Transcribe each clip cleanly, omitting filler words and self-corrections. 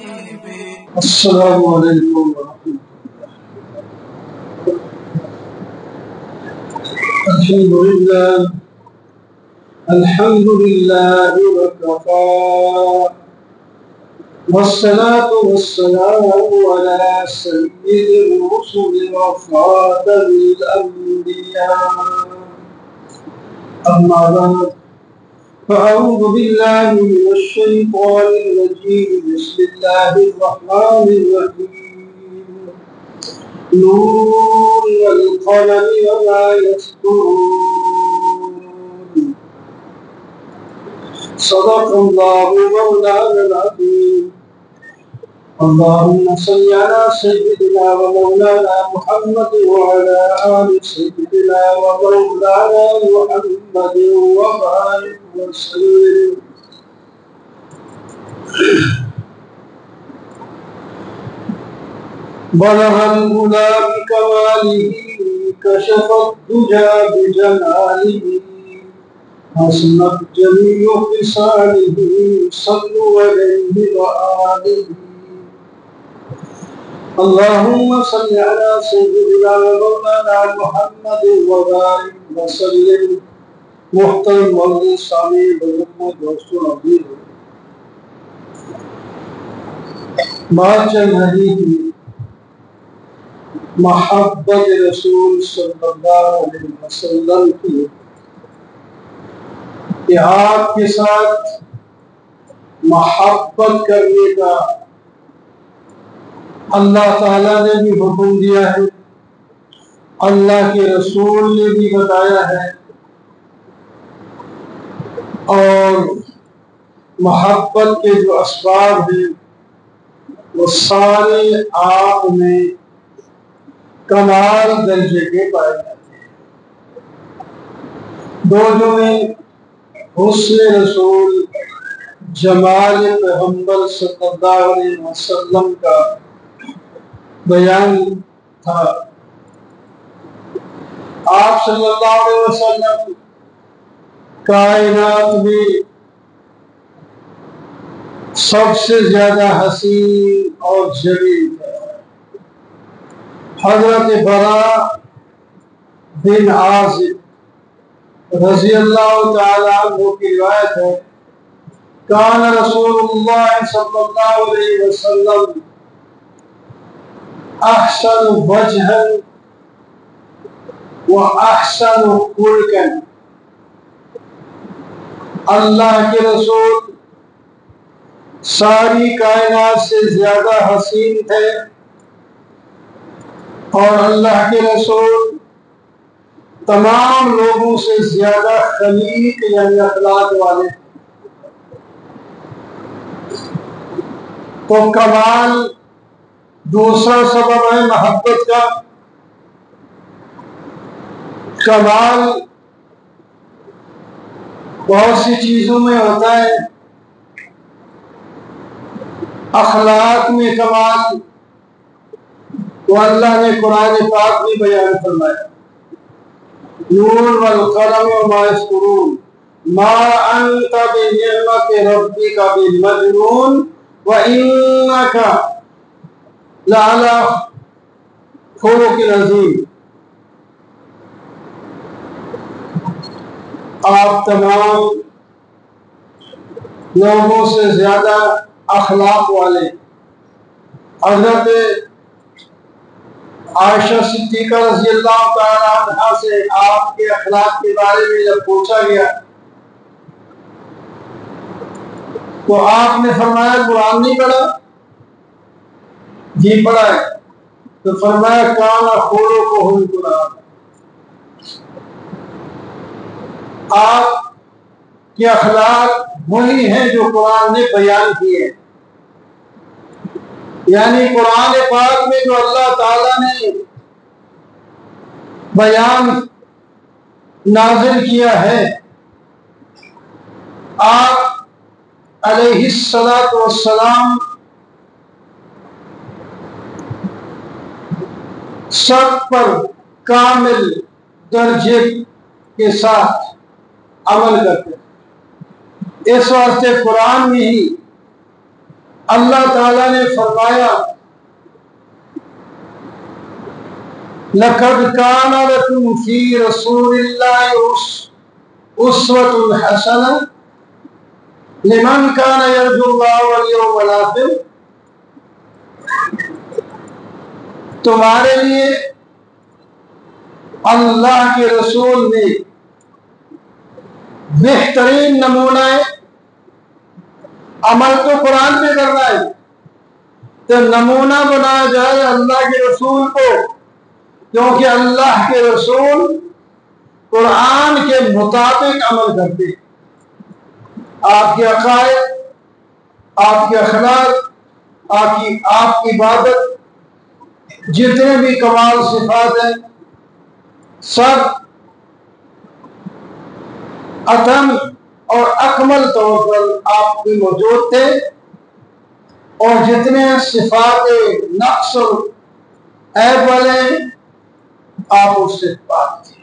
السلام علیکم ورحمۃ اللہ۔ الحمد للہ وکفى والصلاة والسلام على سيد الرسل وخاتم الأنبياء، أما بعد فأعوذ بالله من الشيطان الرجيم، بسم الله الرحمن الرحيم، نون والقلم وما يسطرون، صدق الله مولانا العظيم۔ اللهم صل على سيدنا ومولانا محمد وعلى آل سيدنا ومولانا محمد وبارك وسلم۔ بلغ العلا بكماله، كشف الدجى بجماله، حسنت جميع خصاله، صلوا عليه وآله۔ اللهم صل على سيدنا ومولانا محمد وبارك وسلم۔ محترم مولوی سامعین بزرگوں دوستوں عزیز، بات چل رہی تھی محبت رسول صلی اللہ علیہ وسلم کی، کہ آپ کے ساتھ محبت کرنے کا اللہ تعالیٰ نے بھی حکم دیا ہے، اللہ کے رسول نے بھی بتایا ہے، اور محبت کے جو اسباب ہیں وہ سارے آپ میں کمال درجے کے پائے جاتے ہیں۔ دو جو میں حسن رسول، جمال پیغمبر صلی اللہ علیہ وسلم کا بیان تھا۔ آپ صلی اللہ علیہ وسلم کائنات میں سب سے زیادہ حسین اور جمیل تھا۔ حضرت براء بن عازب رضی اللہ تعالیٰ عنہ کی روایت ہے، کان رسول اللہ صلی اللہ علیہ وسلم احسن وجہا و احسن خلقا۔ اللہ کے رسول ساری کائنات سے زیادہ حسین تھے، اور اللہ کے رسول تمام لوگوں سے زیادہ خلیق یعنی اخلاق والے۔ تو کمال دوسرا سبب ہے محبت کا۔ کمال بہت سی چیزوں میں ہوتا ہے، اخلاق میں کمال تو اللہ نے قرآن پاک میں بیان فرمایا، نون والقلم وما یسطرون، ما انت بنعمت ربک بمجنون وانک لعلی خلق عظیم۔ آپ تمام لوگوں سے زیادہ اخلاق والے۔ حضرت عائشہ صدیقہ رضی اللہ تعالیٰ عنہا سے آپ کے اخلاق کے بارے میں جب پوچھا گیا تو آپ نے فرمایا قرآن نہیں پڑھا؟ جی پڑھا ہے۔ تو فرمایا کان خلقہ القرآن، آپ کے اخلاق وہی ہیں جو قرآن نے بیان کیے، یعنی قرآن پاک میں جو اللہ تعالیٰ نے بیان نازل کیا ہے، آپ علیہ السلام سب پر کامل درجے کے ساتھ عمل کرتے ہیں۔ اس واسطے قرآن میں ہی اللہ تعالیٰ نے فرمایا لَقَدْ كَانَ لَكُمْ فِي رَسُولِ اللَّهِ أُسْوَةٌ حَسَنَةٌ لِمَنْ كَانَ يَرْجُو اللَّهَ وَالْيَوْمَ الْآخِرَ۔ تمہارے لیے اللہ کے رسول نے بہترین نمونہ ہے۔ عمل تو قرآن پہ کرنا ہے تو نمونہ بنایا جائے اللہ کے رسول کو، کیونکہ اللہ کے رسول قرآن کے مطابق عمل کرتے ہیں۔ آپ کے عقائد، آپ کے اخلاق، آپ کی عبادت، جتنے بھی کمال صفات ہیں سب اتم اور اکمل طور پر آپ کی موجود تھے، اور جتنے صفات نقص اور عیب والے آپ اس سے پاک تھے۔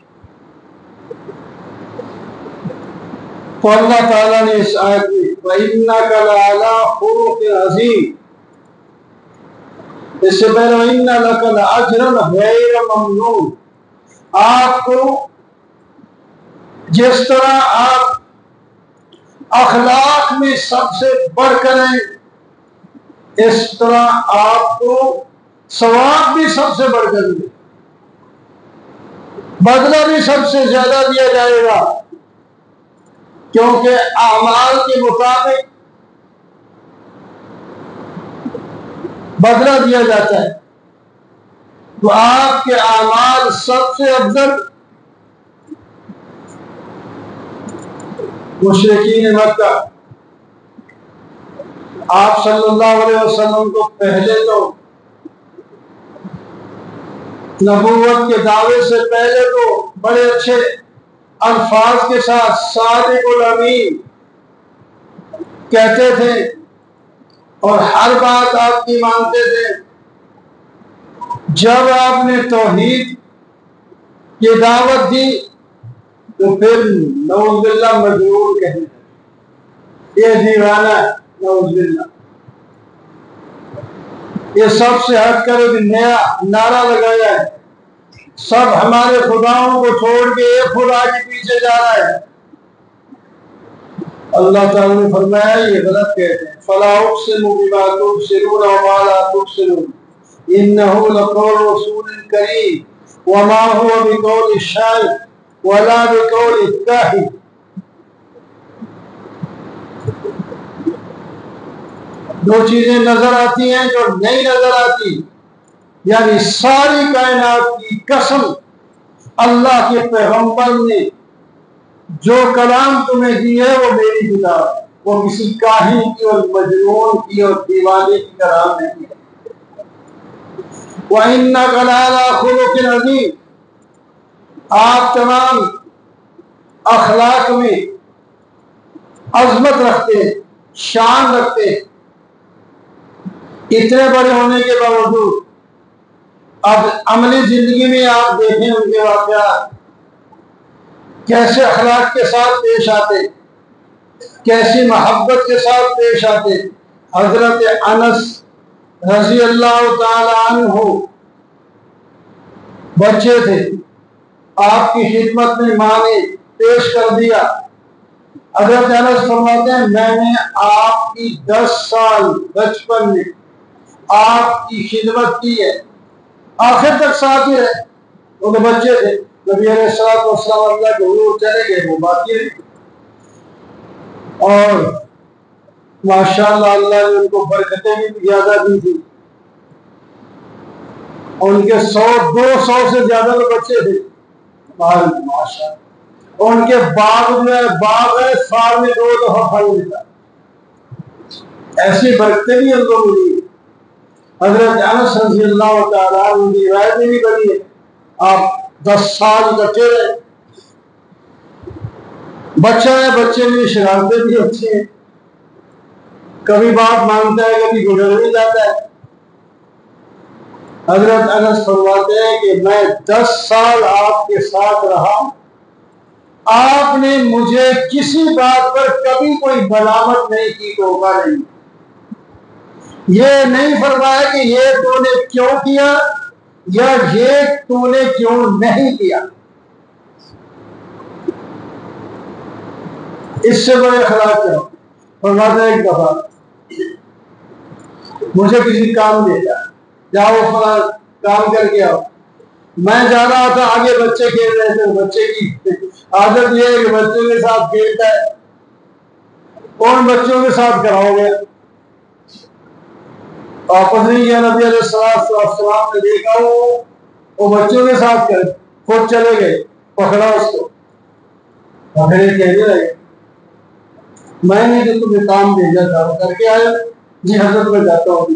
تو اللہ تعالیٰ نے اس آیت میں وَإِنَّكَ لَعَلَىٰ خُلُقٍ عَظِيمٍ، اس سے پہلے وَإِنَّ لَكَ لَأَجْرًا غَيْرَ مَمْنُونٍ، آپ کو جس طرح آپ اخلاق میں سب سے بڑھ کر ہیں، اس طرح آپ کو ثواب بھی سب سے بڑھ کر ملے، بدلہ بھی سب سے زیادہ دیا جائے گا، کیونکہ اعمال کے مطابق بدلہ دیا جاتا ہے۔ تو آپ کے اعمال سب سے افضل مشرکین مکہ، آپ صلی اللہ علیہ وسلم کو پہلے تو نبوت کے دعوے سے پہلے تو بڑے اچھے الفاظ کے ساتھ صادق الامین کہتے تھے اور ہر بات آپ کی مانتے تھے۔ جب آپ نے توحید کی دعوت دی تو پھر نعوذ باللہ مجنون کہنے لگے، یہ دیوانہ ہے، نعوذ باللہ، یہ سب سے ہٹ کر ایک نیا نعرہ لگایا ہے، سب ہمارے خداؤں کو چھوڑ کے ایک خدا کے پیچھے جا رہا ہے۔ اللہ تعالیٰ نے فرمایا یہ غلط کہتے ہیں، فَلَا أُقْسِمُ بِمَا تُبْصِرُونَ وَمَا لَا تُبْصِرُونَ إِنَّهُ لَقَوْلُ رَسُولٍ كَرِيمٍ وَمَا هُوَ بِقَوْلِ شَاعِرٍ وَلَا بِقَوْلِ كَاهِنٍ۔ دو چیزیں نظر آتی ہیں جو نہیں نظر آتی، یعنی ساری کائنات کی قسم، اللہ کے پیغمبر نے جو کلام تمہیں دی ہے وہ میری کتاب ہے، وہ کسی کاہن کی اور مجنون کی اور دیوانے کی کلام نہیں ہے۔ وَإِنَّكَ لَعَلَىٰ خُلُقٍ عَظِيمٍ، آپ تمام اخلاق میں عظمت رکھتے ہیں، شان رکھتے ہیں، اتنے بڑے ہونے کے باوجود اب عملی زندگی میں آپ دیکھیں ان کے واقعات کیسے اخلاق کے ساتھ پیش آتے، کیسی محبت کے ساتھ پیش آتے۔ حضرت انس رضی اللہ تعالی عنہ بچے تھے، آپ کی خدمت میں ماں نے پیش کر دیا۔ حضرت انس فرماتے ہیں میں نے آپ کی 10 سال بچپن میں آپ کی خدمت کی ہے، آخر تک ساتھ ہی رہے، وہ تو بچے تھے، نبی علیہ السلام اللہ کے حضور چلے گئے، وہ باقی رہے، اور ماشاءاللہ اللہ نے ان کو برکتیں بھی زیادہ دی تھی، اور ان کے 100-200 سے زیادہ بچے تھے، ماشاءاللہ، اور ان کے باغ ہے سال میں 2 دفعہ پھل دیتا، ایسی برکتیں بھی ان کو ملی۔ حضرت انس رضی اللہ تعالیٰ عنہ کی روایت میں بھی بنی ہے، آپ 10 سال بچے رہے، بچہ ہے، بچے میں شرارتیں بھی اچھی ہیں، کبھی بات مانتا ہے کبھی گزر بھی جاتا ہے۔ حضرت انس فرماتے ہیں کہ میں 10 سال آپ کے ساتھ رہا، آپ نے مجھے کسی بات پر کبھی کوئی ملامت نہیں کی، ٹوکا نہیں، یہ نہیں فرمایا کہ یہ تو نے کیوں کیا یا یہ تو نے کیوں نہیں کیا. اس سے بڑے اخلاق کیا. فرماتا ہے ایک دفعہ مجھے کسی کام بھیجا، جاؤ فلاں کام کر کے آؤ. میں جا رہا تھا، آگے بچے کھیل رہے تھے. بچے کی عادت یہ ہے کہ بچوں کے ساتھ کھیلتا ہے، اور بچوں کے ساتھ کراؤ گیا. واپس نہیں کیا. نبی علیہ السلام نے دیکھا وہ بچوں کے ساتھ کر خود چلے گئے، پکڑا اس کو، پکڑے کہنے لگے میں نے جو تمہیں کام بھیجا تھا وہ کر کے آیا. جی حضرت میں جاتا ہوں.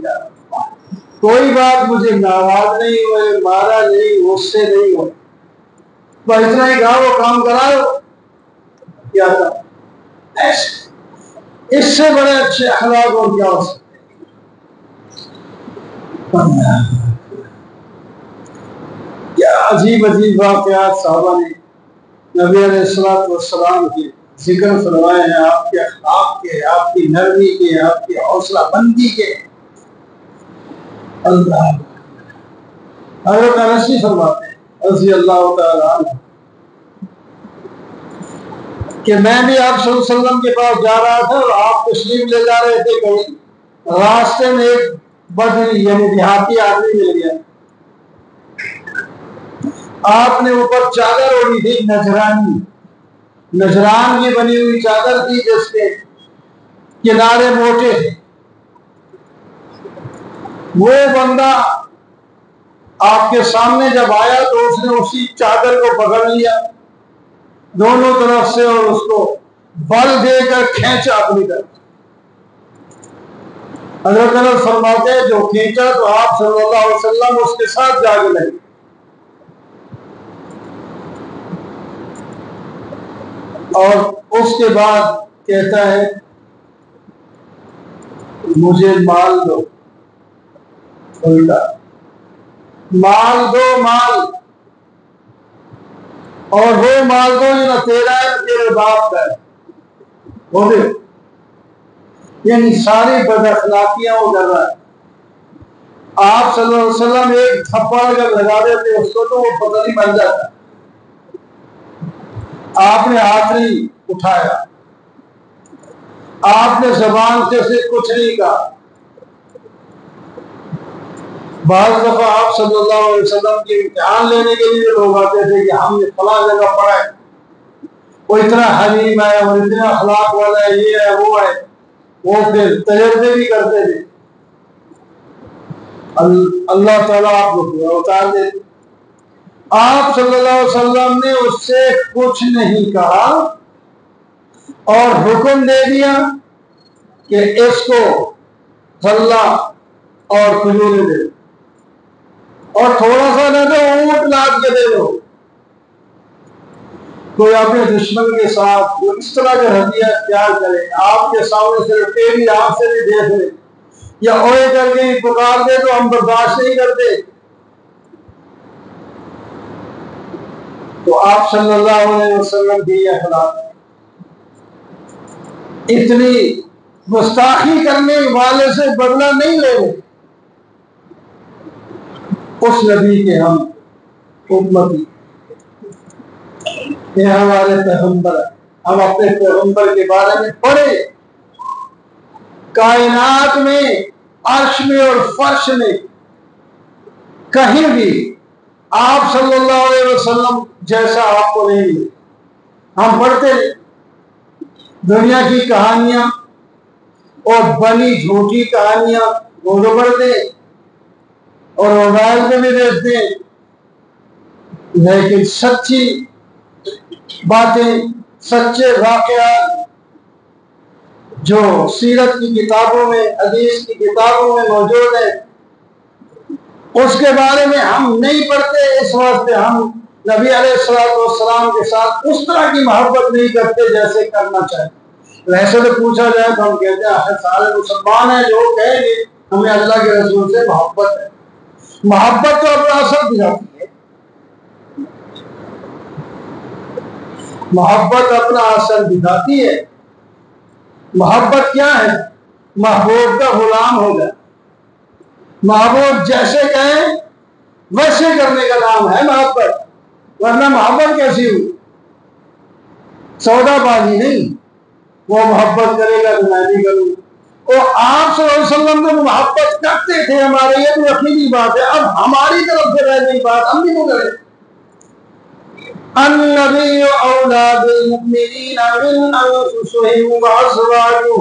کوئی بات مجھے ناراض نہیں ہوئے، مارا نہیں، غصے نہیں ہوئے، بس اتنا ہی کہا وہ کام کراؤ کیا تھا. اس سے بڑے اچھے اخلاق اور کیا ہو سکتے. کیا عجیب عجیب واقعات صحابہ نے نبی علیہ السلام کے ذکر فرمائے ہیں، آپ کے اخلاق کے، آپ کی نرمی کے، آپ کی حوصلہ بندی کے. اللہ حضرت انس فرماتے ہیں رضی اللہ تعالی عنہ کہ میں بھی آپ صلی اللہ علیہ وسلم کے پاس جا رہا تھا اور آپ تشریف لے جا رہے تھے. کہیں راستے میں ایک بدری یعنی دیہاتی آدمی مل گیا. آپ نے اوپر چادر اوڑھی تھی، نجران کی بنی ہوئی چادر تھی جس کے کنارے موٹے تھے. وہ بندہ آپ کے سامنے جب آیا تو اس نے اسی چادر کو پکڑ لیا دونوں طرف سے اور اس کو بل دے کر کھینچا اپنی طرف. حضرت انس فرماتے ہیں جو کھینچا تو آپ صلی اللہ علیہ وسلم اس کے ساتھ جا کے لگے. اور اس کے بعد کہتا ہے مجھے مال دو. مال دو، مال، اور وہ مال دو جو نہ تیرا ہے نہ تیرے باپ کا ہے. وہ بھی یعنی ساری بد اخلاقیاں وہ کر رہا ہے. آپ صلی اللہ علیہ وسلم ایک تھپڑ اگر لگا دیتے اس کو تو وہ پتہ نہیں مر جاتا. آپ نے ہاتھ نہیں اٹھایا، آپ نے زبان سے کچھ نہیں کہا. بعض دفعہ آپ صلی اللہ علیہ وسلم کی امتحان لینے کے لیے لوگ آتے تھے کہ ہم نے فلاں جگہ پڑھا ہے، وہ اتنا حلیم ہے اور اتنا اخلاق والا ہے، یہ ہے وہ ہے. وہ پھر تجربے بھی کرتے تھے. اللہ تعالیٰ آپ کو اتار دے. آپ صلی اللہ علیہ وسلم نے اس سے کچھ نہیں کہا اور حکم دے دیا کہ اس کو غلہ اور کھجوریں دے اور تھوڑا سا نہ دو، اونٹ لاد کے دے دو. کوئی اپنے دشمن کے ساتھ اس طرح کا ہدیہ اختیار کرے، آپ کے سامنے صرف تیری آنکھ سے بھی دیکھ لے یا اوے کر کے پکار دے تو ہم برداشت نہیں کرتے. تو آپ صلی اللہ علیہ وسلم کی یہ اخلاق اتنی گستاخی کرنے والے سے بدلہ نہیں لے رہے. اس نبی کے ہم امتی، یہ ہمارے پیغمبر، ہم اپنے پیغمبر کے بارے میں پڑھے. کائنات میں، عرش میں اور فرش میں کہیں بھی آپ صلی اللہ علیہ وسلم جیسا آپ کو نہیں ملے. ہم پڑھتے دنیا کی کہانیاں اور بنی جھوٹی کہانیاں وہ تو پڑھتے اور موبائل پہ بھی دیکھتے، لیکن سچی باتیں، سچے واقعات جو سیرت کی کتابوں میں، حدیث کی کتابوں میں موجود ہیں، اس کے بارے میں ہم نہیں پڑھتے. اس واسطے ہم نبی علیہ السلام کے ساتھ اس طرح کی محبت نہیں کرتے جیسے کرنا چاہتے. ویسے تو پوچھا جائے تو ہم کہتے ہیں سارے مسلمان ہیں جو کہیں گے ہمیں اللہ کے رسول سے محبت ہے. محبت تو اپنا اثر دکھاتی ہے، محبت اپنا اثر دکھاتی ہے. محبت کیا ہے؟ محبوب کا غلام ہو جائے. محبوب جیسے کہیں ویسے کرنے کا نام ہے محبت، ورنہ محبت کیسی ہوئی؟ سودا بازی نہیں، وہ محبت کرے گا تو میں بھی کروں۔ اور آپ صلی اللہ علیہ وسلم تو محبت کرتے تھے، ہمارے یہ تو یقینی بات ہے، اب ہماری طرف سے رہ گئی بات، ہم بھی تو کریں۔ النبی اولیٰ بالمؤمنین من انفسہم وازواجہ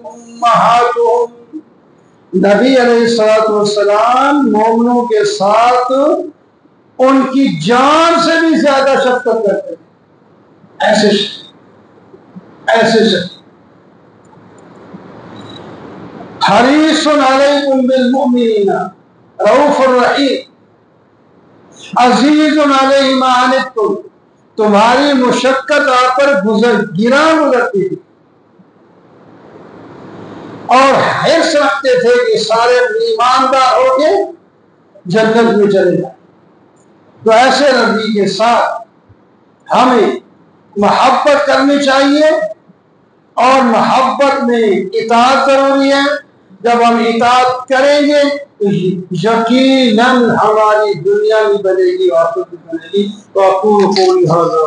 امہاتہم، نبی علیہ السلام مومنوں کے ساتھ ان کی جان سے بھی زیادہ شفقت کرتے ہیں، ایسے حریص علیکم بالمؤمنین رؤوف الرحیم عزیز علیہ ما عنتم، تمہاری مشقت آپ پر گزرتی تھی اور حرص رکھتے تھے کہ سارے ایماندار ہو کے جنت میں چلے جائیں۔ تو ایسے نبی کے ساتھ ہمیں محبت کرنی چاہیے، اور محبت میں اطاعت ضروری ہے۔ جب ہم اطاعت کریں گے تو یقیناً ہماری دنیا بھی بنے گی اور آخرت بھی بنے گی۔ تو اقول قولی ھذا